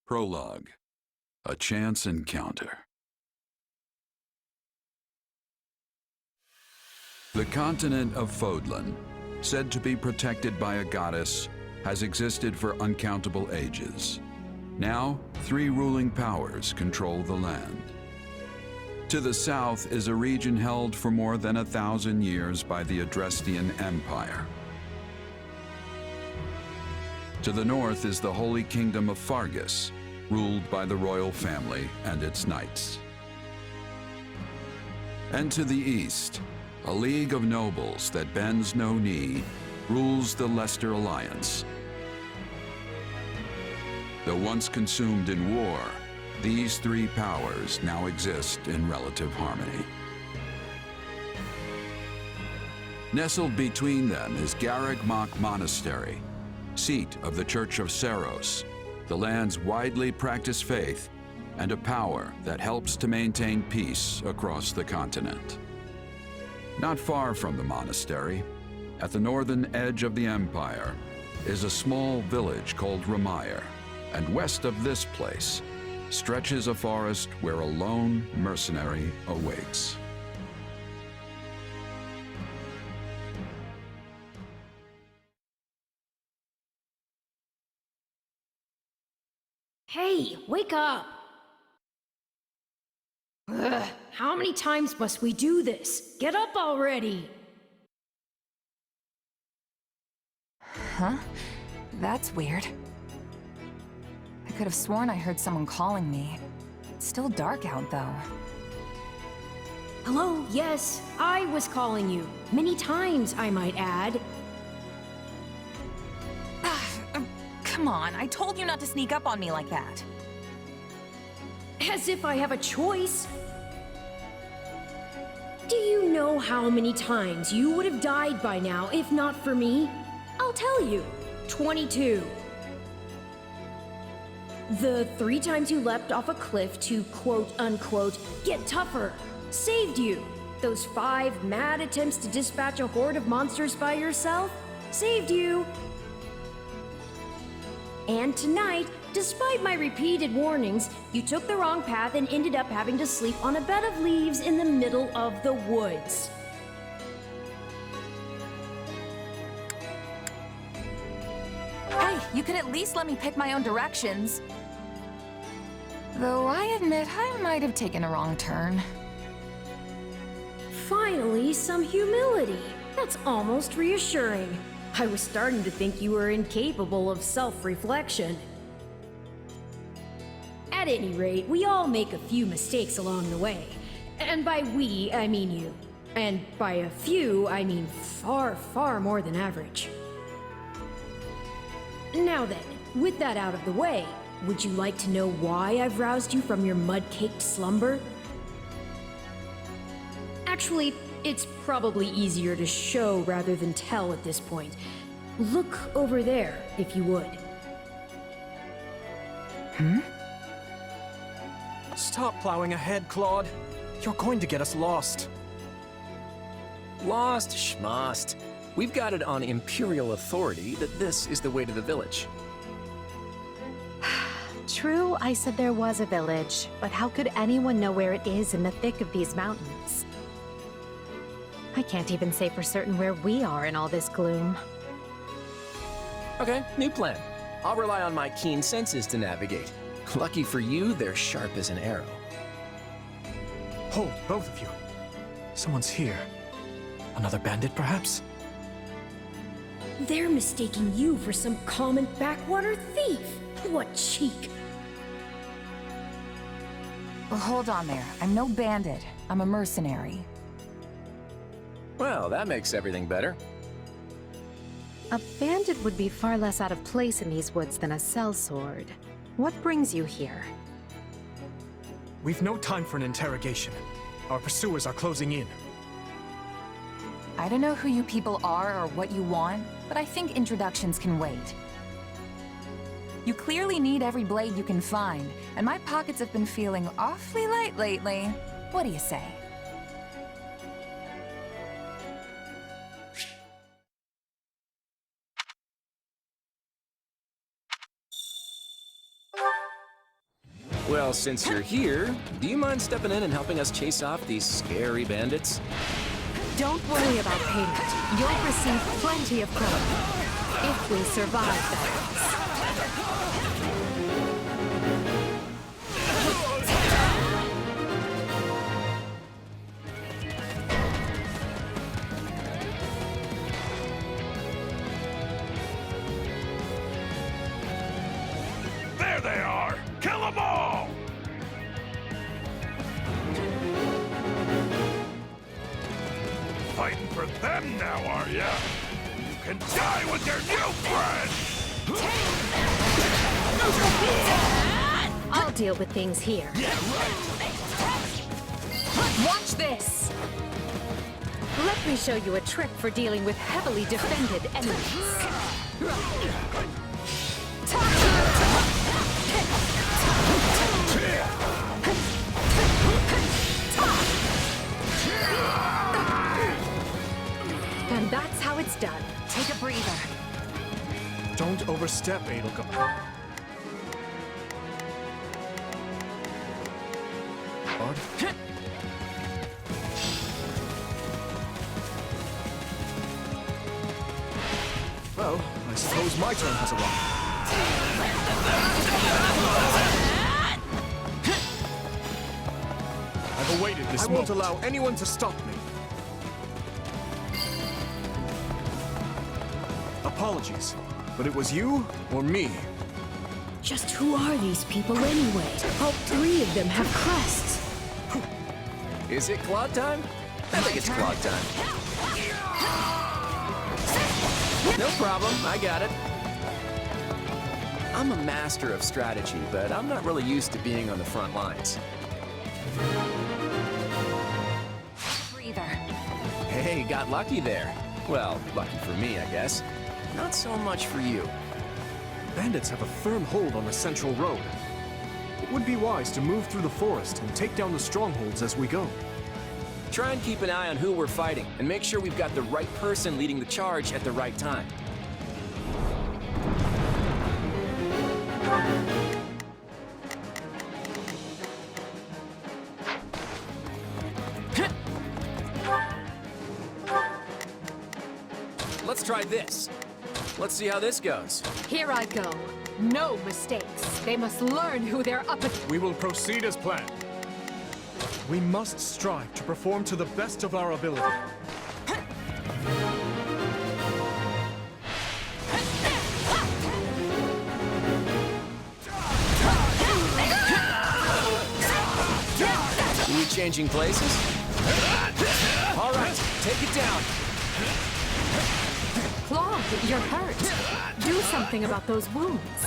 Prologue. A chance encounter. The continent of Fodlan, said to be protected by a goddess, has existed for uncountable ages. Now, 3 ruling powers control the land. To the south is a region held for more than 1,000 years by the Adrestian Empire. To the north is the Holy Kingdom of Fargus, ruled by the royal family and its knights. And to the east, a league of nobles that bends no knee rules the Leicester Alliance. Though once consumed in war, these 3 powers now exist in relative harmony. Nestled between them is Garreg Mach Monastery, seat of the Church of Saros, the land's widely practiced faith, and a power that helps to maintain peace across the continent. Not far from the monastery, at the northern edge of the empire, is a small village called Ramire, and west of this place stretches a forest where a lone mercenary awaits. Hey, wake up! Ugh, how many times must we do this? Get up already! Huh? That's weird. I could have sworn I heard someone calling me. It's still dark out, though. Hello, yes, I was calling you. Many times, I might add. Come on, I told you not to sneak up on me like that. As if I have a choice. Do you know how many times you would have died by now if not for me? I'll tell you. 22. The 3 times you leapt off a cliff to quote-unquote get tougher saved you. Those 5 mad attempts to dispatch a horde of monsters by yourself saved you. And tonight, despite my repeated warnings, you took the wrong path and ended up having to sleep on a bed of leaves in the middle of the woods. Hey, you could at least let me pick my own directions. Though I admit I might have taken a wrong turn. Finally, some humility. That's almost reassuring. I was starting to think you were incapable of self-reflection. At any rate, we all make a few mistakes along the way. And by we, I mean you. And by a few, I mean far, far more than average. Now then, with that out of the way, would you like to know why I've roused you from your mud-caked slumber? Actually, it's probably easier to show rather than tell at this point. Look over there, if you would. Stop plowing ahead, Claude. You're going to get us lost. Lost schmost. We've got it on Imperial authority that this is the way to the village. True, I said there was a village, but how could anyone know where it is in the thick of these mountains? I can't even say for certain where we are in all this gloom. Okay, new plan. I'll rely on my keen senses to navigate. Lucky for you, they're sharp as an arrow. Hold, both of you. Someone's here. Another bandit, perhaps? They're mistaking you for some common backwater thief. What cheek! Well, hold on there. I'm no bandit. I'm a mercenary. Well, that makes everything better. A bandit would be far less out of place in these woods than a sellsword. What brings you here? We've no time for an interrogation. Our pursuers are closing in. I don't know who you people are or what you want, but I think introductions can wait. You clearly need every blade you can find, and my pockets have been feeling awfully light lately. What do you say? Well, since you're here, do you mind stepping in and helping us chase off these scary bandits? Don't worry about payment. You'll receive plenty of credit. If we survive, that is. There they are! Kill them all! Fighting for them now, are ya? You can die with your new friend! I'll deal with things here. Yeah, right! Watch this! Let me show you a trick for dealing with heavily defended enemies. And that's how it's done. Take a breather. Don't overstep, Edelgard. Well, I suppose my turn has arrived. I've awaited this moment. I won't allow anyone to stop me. Apologies, but it was you or me. Just who are these people anyway? All three of them have crests. Is it Claude time? I think it's Claude time. No problem, I got it. I'm a master of strategy, but I'm not really used to being on the front lines. Breather. Hey, got lucky there. Well, lucky for me, I guess. Not so much for you. Bandits have a firm hold on the central road. It would be wise to move through the forest and take down the strongholds as we go. Try and keep an eye on who we're fighting, and make sure we've got the right person leading the charge at the right time. Let's try this. Let's see how this goes. Here I go. No mistakes. They must learn who they're up against. We will proceed as planned. We must strive to perform to the best of our ability. Are we changing places? All right, take it down. Claude, you're hurt. Do something about those wounds.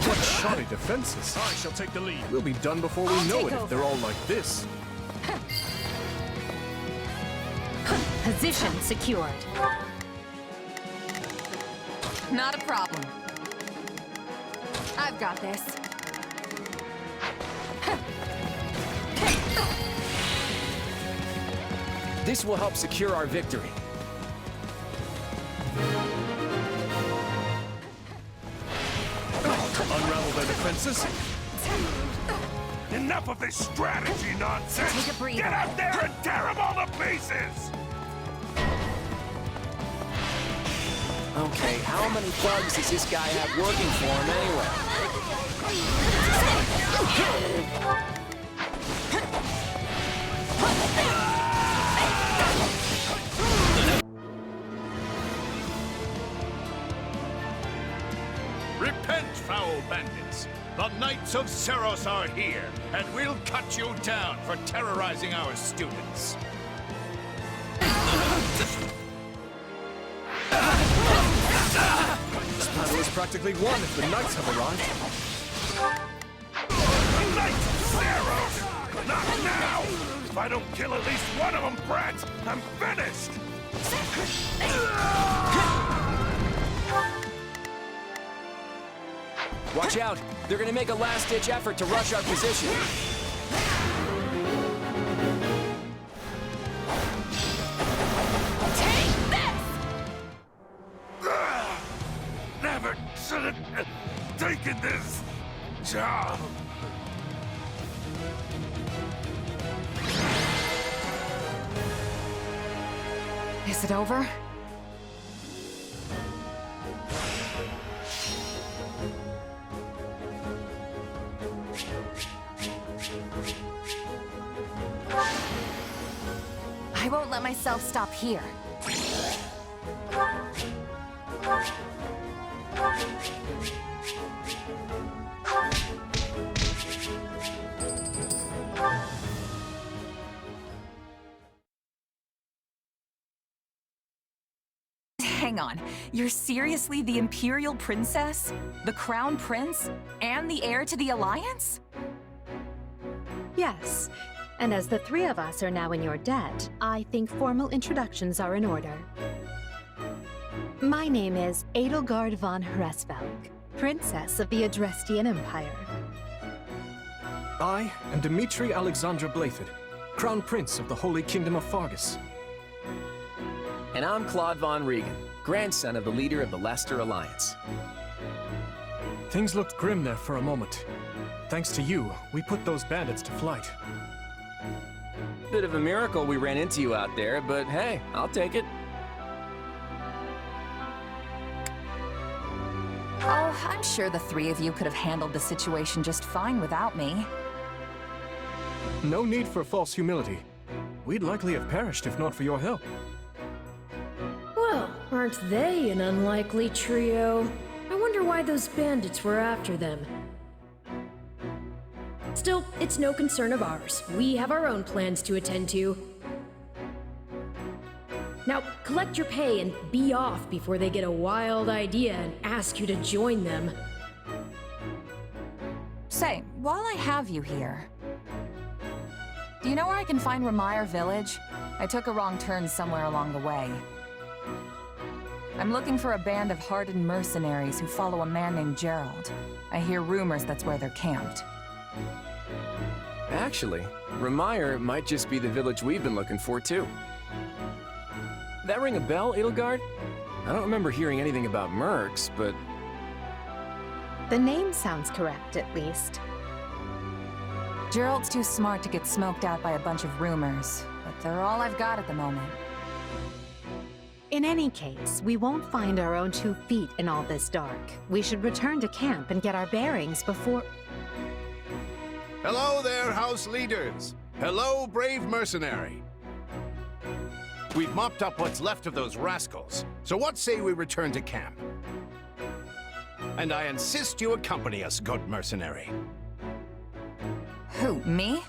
What shoddy defenses! I shall take the lead. We'll be done before we know it if they're all like this. Position secured. Not a problem. I've got this. This will help secure our victory. Unravel their defenses. Enough of this strategy nonsense! Take a breather. Get out there and tear them all to pieces! Okay, how many thugs does this guy have working for him anyway? Repent, foul bandits! The Knights of Seros are here, and we'll cut you down for terrorizing our students. This battle is practically won if the knights have arrived. The Knights of Seros! Not now! If I don't kill at least one of them, brats, I'm finished! Watch out! They're gonna make a last-ditch effort to rush our position. Never shouldn't have taken this job. Is it over? I won't let myself stop here. Hang on, you're seriously the Imperial Princess? The Crown Prince? And the heir to the Alliance? Yes. And as the three of us are now in your debt, I think formal introductions are in order. My name is Edelgard von Hresvelg, Princess of the Adrestian Empire. I am Dmitri Alexandra Blathid, Crown Prince of the Holy Kingdom of Fargus. And I'm Claude von Regan, grandson of the leader of the Leicester Alliance. Things looked grim there for a moment. Thanks to you, we put those bandits to flight. Bit of a miracle we ran into you out there, but hey, I'll take it. Oh, I'm sure the three of you could have handled the situation just fine without me. No need for false humility. We'd likely have perished if not for your help. Well, aren't they an unlikely trio? I wonder why those bandits were after them. Still, it's no concern of ours. We have our own plans to attend to. Now, collect your pay and be off before they get a wild idea and ask you to join them. Say, while I have you here, do you know where I can find Remire Village? I took a wrong turn somewhere along the way. I'm looking for a band of hardened mercenaries who follow a man named Gerald. I hear rumors that's where they're camped. Actually, Remire might just be the village we've been looking for, too. That ring a bell, Edelgard? I don't remember hearing anything about mercs, but... The name sounds correct, at least. Gerald's too smart to get smoked out by a bunch of rumors, but they're all I've got at the moment. In any case, we won't find our own 2 feet in all this dark. We should return to camp and get our bearings before... Hello there, house leaders. Hello, brave mercenary. We've mopped up what's left of those rascals, so what say we return to camp? And I insist you accompany us, good mercenary. Who, me?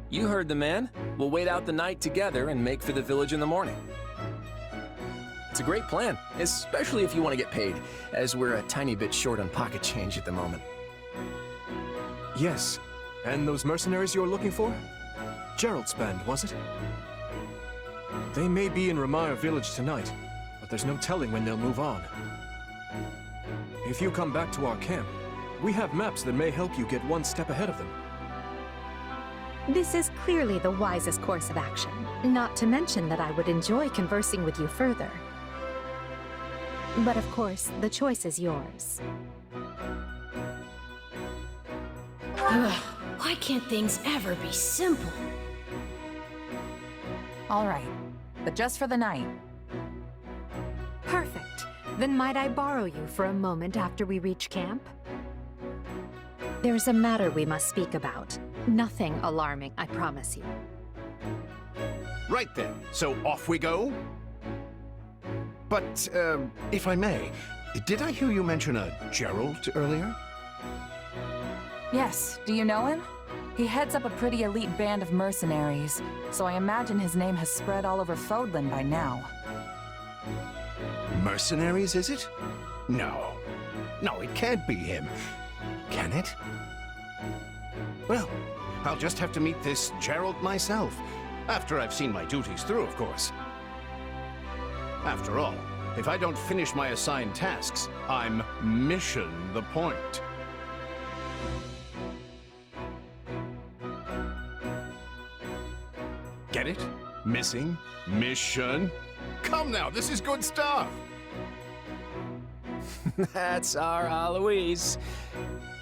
You heard the man. We'll wait out the night together and make for the village in the morning. It's a great plan, especially if you want to get paid, as we're a tiny bit short on pocket change at the moment. Yes. And those mercenaries you're looking for? Gerald's band, was it? They may be in Remire Village tonight, but there's no telling when they'll move on. If you come back to our camp, we have maps that may help you get one step ahead of them. This is clearly the wisest course of action. Not to mention that I would enjoy conversing with you further. But of course, the choice is yours. Ugh, why can't things ever be simple? All right, but just for the night. Perfect. Then might I borrow you for a moment after we reach camp? There's a matter we must speak about. Nothing alarming, I promise you. Right then, so off we go? But, if I may, did I hear you mention a Gerald earlier? Yes, do you know him? He heads up a pretty elite band of mercenaries, so I imagine his name has spread all over Fodlan by now. Mercenaries, is it? No. No, it can't be him. Can it? Well, I'll just have to meet this Gerald myself. After I've seen my duties through, of course. After all, if I don't finish my assigned tasks, I'm mission the point. Get it? Missing? Mission? Come now, this is good stuff! That's our Alois.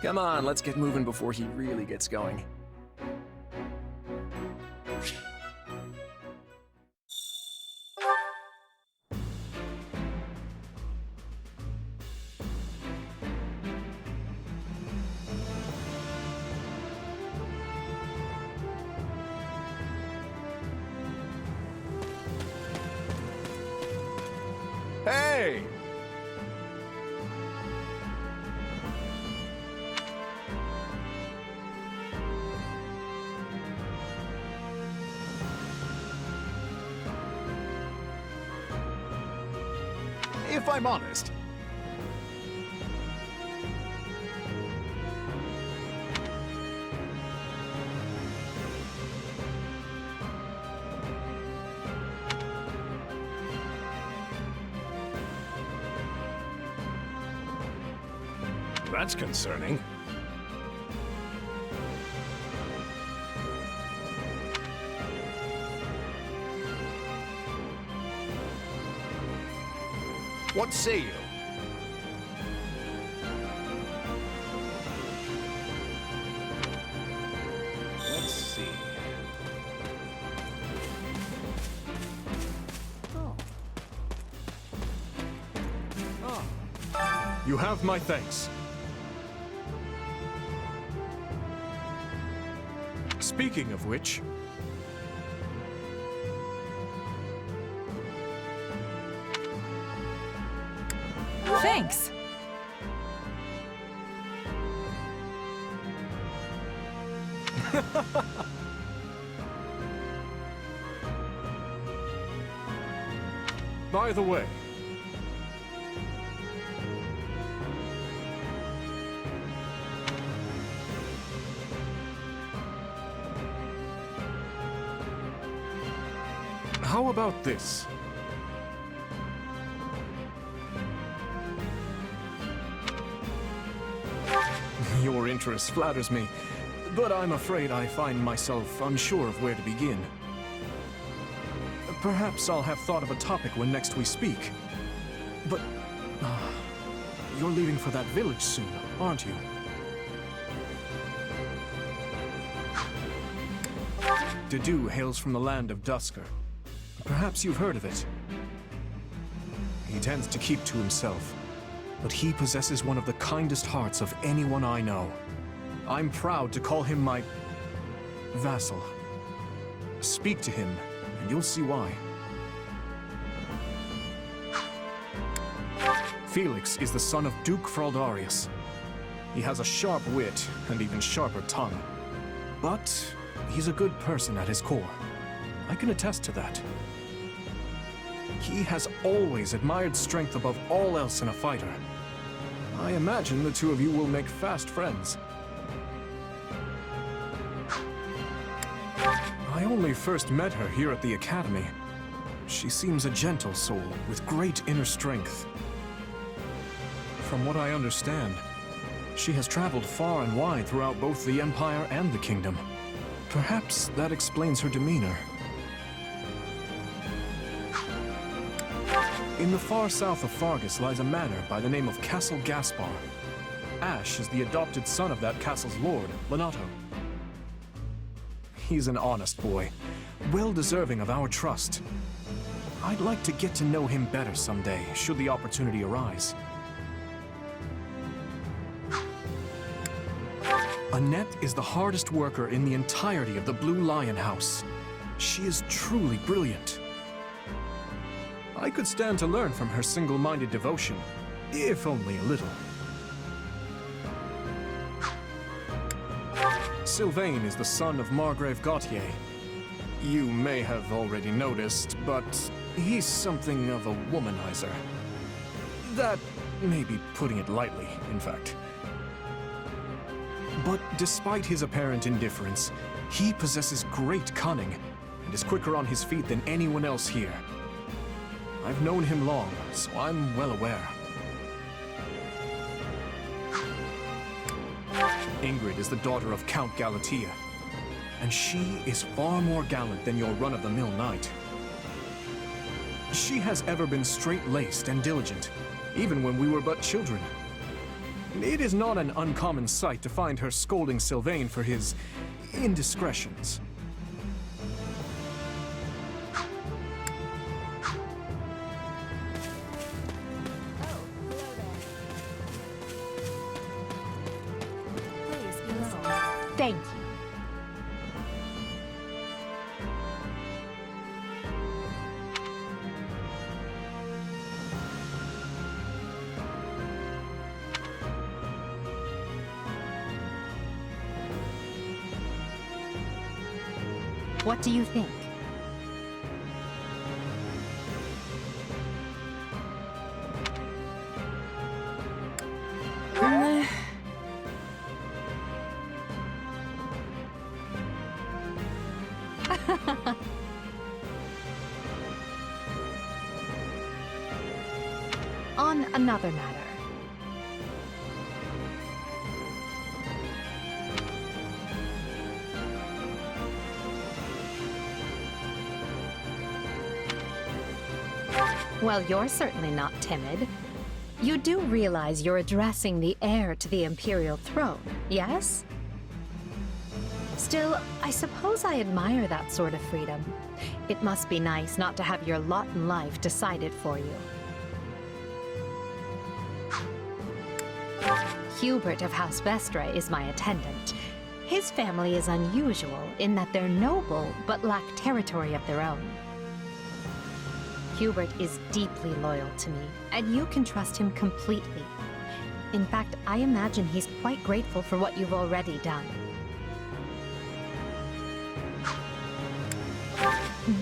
Come on, let's get moving before he really gets going. Hey! If I'm honest, that's concerning. What say you? Let's see. You have my thanks. Speaking of which... Thanks. By the way... How about this? Your interest flatters me, but I'm afraid I find myself unsure of where to begin. Perhaps I'll have thought of a topic when next we speak. But... you're leaving for that village soon, aren't you? Dedu hails from the land of Dusker. Perhaps you've heard of it. He tends to keep to himself, but he possesses one of the kindest hearts of anyone I know. I'm proud to call him my... vassal. Speak to him, and you'll see why. Felix is the son of Duke Fraldarius. He has a sharp wit, and even sharper tongue. But he's a good person at his core. I can attest to that. He has always admired strength above all else in a fighter. I imagine the two of you will make fast friends. I only first met her here at the academy. She seems a gentle soul with great inner strength. From what I understand, she has traveled far and wide throughout both the Empire and the Kingdom. Perhaps that explains her demeanor. In the far south of Fargus lies a manor by the name of Castle Gaspar. Ash is the adopted son of that castle's lord, Lenato. He's an honest boy, well deserving of our trust. I'd like to get to know him better someday, should the opportunity arise. Annette is the hardest worker in the entirety of the Blue Lion House. She is truly brilliant. I could stand to learn from her single-minded devotion, if only a little. Sylvain is the son of Margrave Gautier. You may have already noticed, but he's something of a womanizer. That may be putting it lightly, in fact. But despite his apparent indifference, he possesses great cunning and is quicker on his feet than anyone else here. I've known him long, so I'm well aware. Ingrid is the daughter of Count Galatea, and she is far more gallant than your run-of-the-mill knight. She has ever been straight-laced and diligent, even when we were but children. It is not an uncommon sight to find her scolding Sylvain for his indiscretions. Thank you. What do you think? On another matter. Well, you're certainly not timid. You do realize you're addressing the heir to the Imperial throne, yes? Still, I suppose I admire that sort of freedom. It must be nice not to have your lot in life decided for you. Hubert of House Vestra is my attendant. His family is unusual in that they're noble but lack territory of their own. Hubert is deeply loyal to me, and you can trust him completely. In fact, I imagine he's quite grateful for what you've already done.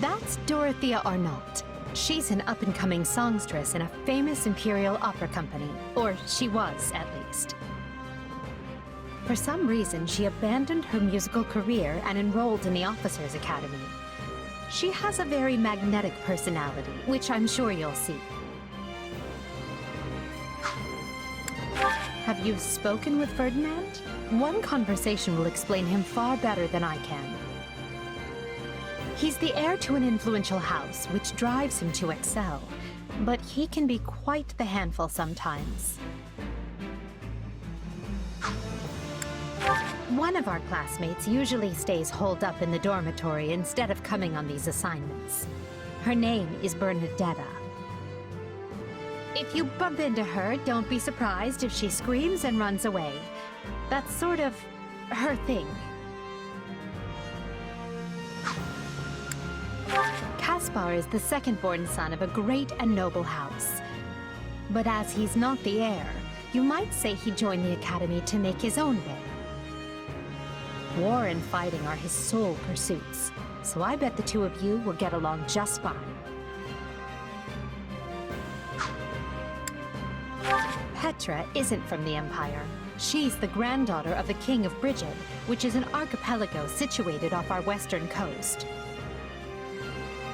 That's Dorothea Arnault. She's an up-and-coming songstress in a famous Imperial opera company, or she was, at least. For some reason, she abandoned her musical career and enrolled in the Officers' Academy. She has a very magnetic personality, which I'm sure you'll see. Have you spoken with Ferdinand? One conversation will explain him far better than I can. He's the heir to an influential house, which drives him to excel. But he can be quite the handful sometimes. One of our classmates usually stays holed up in the dormitory instead of coming on these assignments. Her name is Bernadetta. If you bump into her, don't be surprised if she screams and runs away. That's sort of her thing. Caspar is the second-born son of a great and noble house. But as he's not the heir, you might say he joined the academy to make his own way. War and fighting are his sole pursuits, so I bet the two of you will get along just fine. Petra isn't from the Empire. She's the granddaughter of the King of Brigid, which is an archipelago situated off our western coast.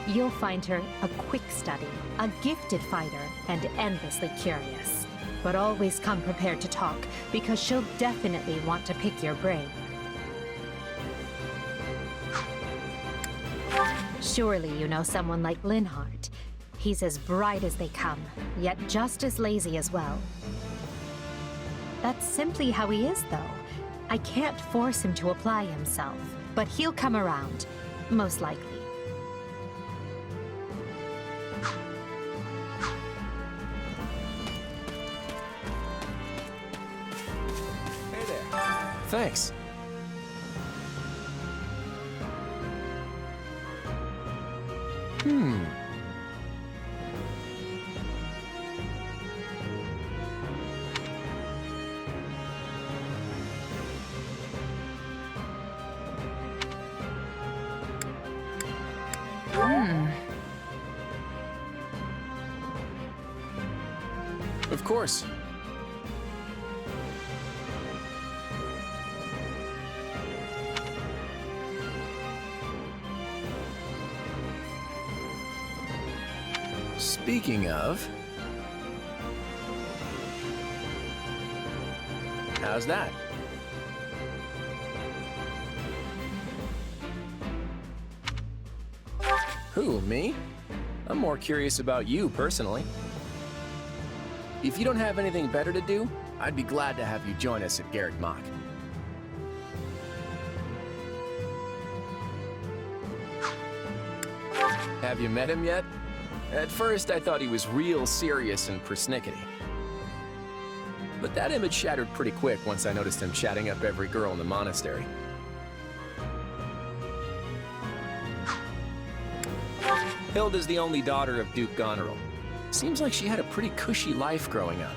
You'll find her a quick study, a gifted fighter, and endlessly curious. But always come prepared to talk, because she'll definitely want to pick your brain. Surely you know someone like Linhardt. He's as bright as they come, yet just as lazy as well. That's simply how he is, though. I can't force him to apply himself, but he'll come around, most likely. Hey there. Thanks. Of course. Speaking of... how's that? Who, me? I'm more curious about you, personally. If you don't have anything better to do, I'd be glad to have you join us at Garrick Mach. Have you met him yet? At first, I thought he was real serious and persnickety. But that image shattered pretty quick once I noticed him chatting up every girl in the monastery. Hilda's the only daughter of Duke Goneril. Seems like she had a pretty cushy life growing up.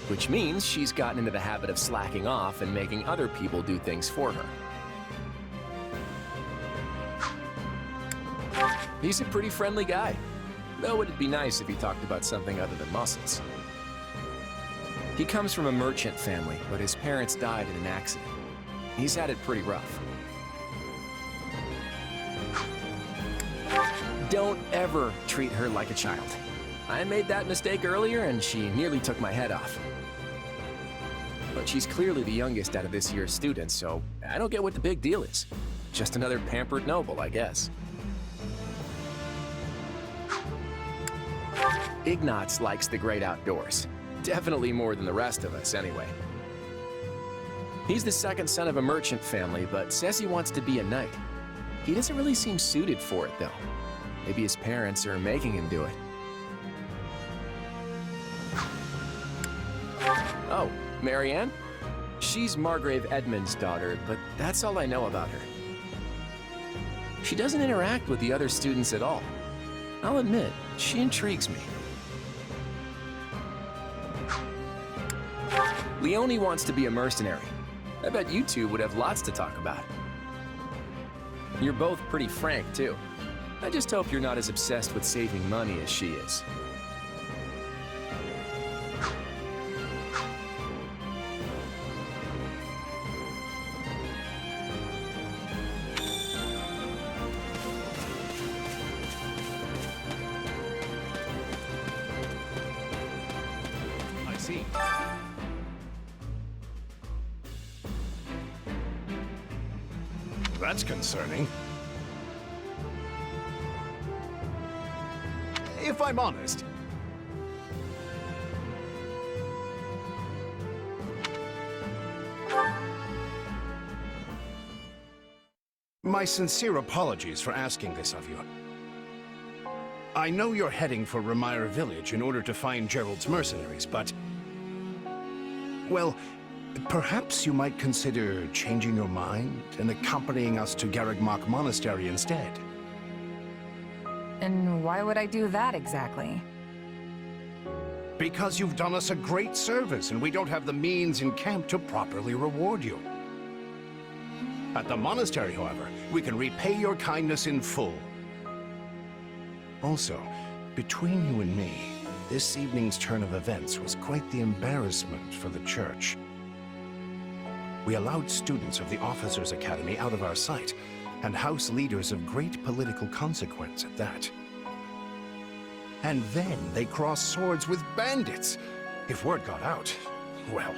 Which means she's gotten into the habit of slacking off and making other people do things for her. He's a pretty friendly guy, though it'd be nice if he talked about something other than muscles. He comes from a merchant family, but his parents died in an accident. He's had it pretty rough. Don't ever treat her like a child. I made that mistake earlier and she nearly took my head off. But she's clearly the youngest out of this year's students, so I don't get what the big deal is. Just another pampered noble, I guess. Ignatz likes the great outdoors. Definitely more than the rest of us, anyway. He's the second son of a merchant family, but says he wants to be a knight. He doesn't really seem suited for it, though. Maybe his parents are making him do it. Oh, Marianne? She's Margrave Edmund's daughter, but that's all I know about her. She doesn't interact with the other students at all. I'll admit, she intrigues me. Leone wants to be a mercenary. I bet you two would have lots to talk about. You're both pretty frank, too. I just hope you're not as obsessed with saving money as she is. I see. That's concerning. If I'm honest, my sincere apologies for asking this of you. I know you're heading for Remire Village in order to find Gerald's mercenaries, but... well, perhaps you might consider changing your mind and accompanying us to Garrick Mach Monastery instead. And why would I do that exactly? Because you've done us a great service, and we don't have the means in camp to properly reward you. At the monastery, however, we can repay your kindness in full. Also, between you and me, this evening's turn of events was quite the embarrassment for the church. We allowed students of the Officers' Academy out of our sight, and house leaders of great political consequence at that. And then they crossed swords with bandits. If word got out, well,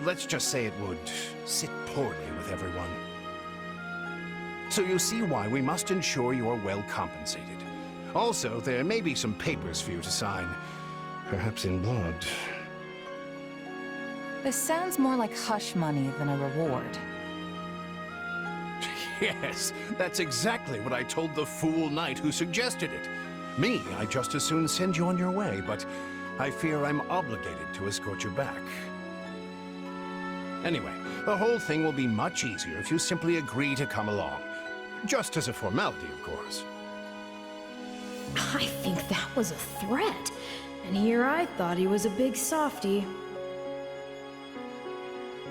let's just say it would sit poorly with everyone. So you see why we must ensure you are well compensated. Also, there may be some papers for you to sign, perhaps in blood. This sounds more like hush money than a reward. Yes, that's exactly what I told the fool knight who suggested it. Me, I'd just as soon send you on your way, but I fear I'm obligated to escort you back. Anyway, the whole thing will be much easier if you simply agree to come along. Just as a formality, of course. I think that was a threat. And here I thought he was a big softy.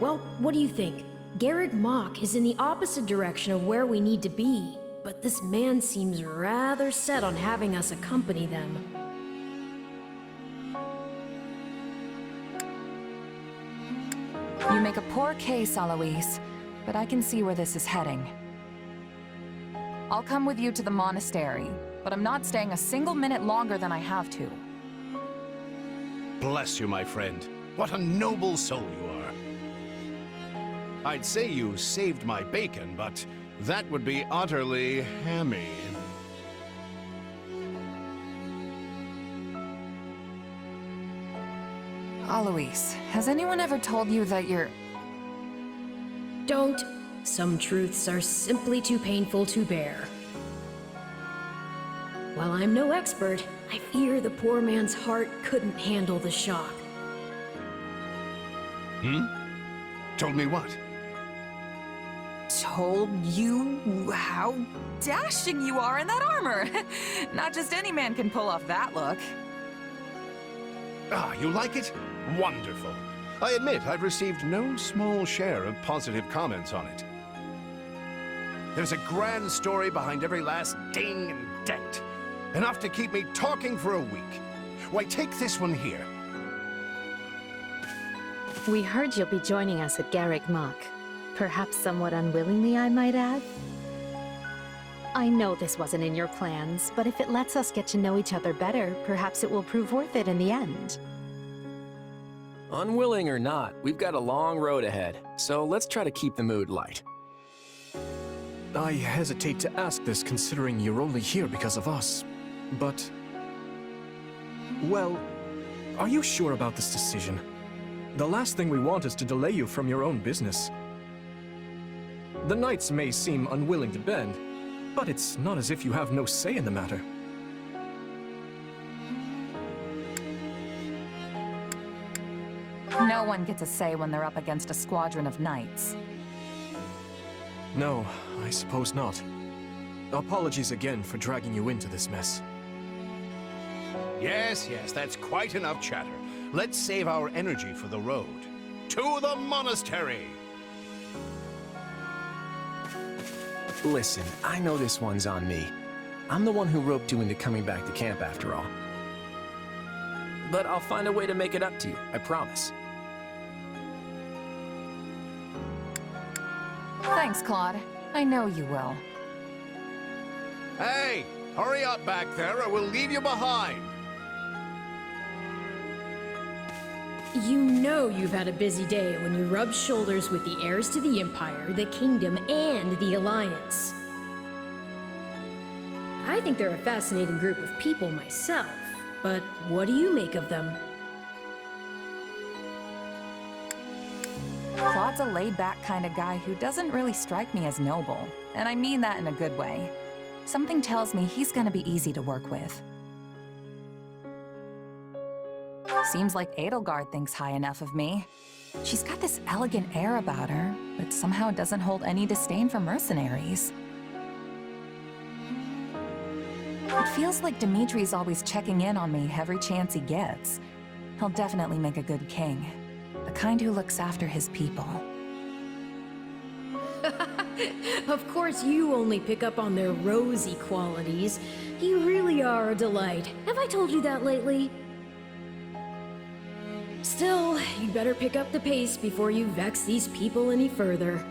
Well, what do you think? Garrick Mach is in the opposite direction of where we need to be, but this man seems rather set on having us accompany them. You make a poor case, Alois, but I can see where this is heading. I'll come with you to the monastery, but I'm not staying a single minute longer than I have to. Bless you, my friend. What a noble soul you are. I'd say you saved my bacon, but that would be utterly hammy. Alois, has anyone ever told you that you're... Don't. Some truths are simply too painful to bear. While I'm no expert, I fear the poor man's heart couldn't handle the shock. Told me what? Told you how dashing you are in that armor. Not just any man can pull off that look. Ah, you like it? Wonderful. I admit I've received no small share of positive comments on it. There's a grand story behind every last ding and dent. Enough to keep me talking for a week. Why, take this one here. We heard you'll be joining us at Garrick Mach. Perhaps somewhat unwillingly, I might add. I know this wasn't in your plans, but if it lets us get to know each other better, perhaps it will prove worth it in the end. Unwilling or not, we've got a long road ahead, so let's try to keep the mood light. I hesitate to ask this considering you're only here because of us, but... Well, are you sure about this decision? The last thing we want is to delay you from your own business. The knights may seem unwilling to bend, but it's not as if you have no say in the matter. No one gets a say when they're up against a squadron of knights. No, I suppose not. Apologies again for dragging you into this mess. Yes, that's quite enough chatter. Let's save our energy for the road. To the monastery! Listen, I know this one's on me. I'm the one who roped you into coming back to camp after all. But I'll find a way to make it up to you, I promise. Thanks, Claude. I know you will. Hey, hurry up back there or we'll leave you behind. You know you've had a busy day when you rub shoulders with the heirs to the Empire, the Kingdom, and the Alliance. I think they're a fascinating group of people myself, but what do you make of them? Claude's a laid-back kind of guy who doesn't really strike me as noble, and I mean that in a good way. Something tells me he's gonna be easy to work with. Seems like Edelgard thinks high enough of me. She's got this elegant air about her, but somehow doesn't hold any disdain for mercenaries. It feels like Dimitri's always checking in on me every chance he gets. He'll definitely make a good king. The kind who looks after his people. Of course you only pick up on their rosy qualities. You really are a delight. Have I told you that lately? Still, you'd better pick up the pace before you vex these people any further.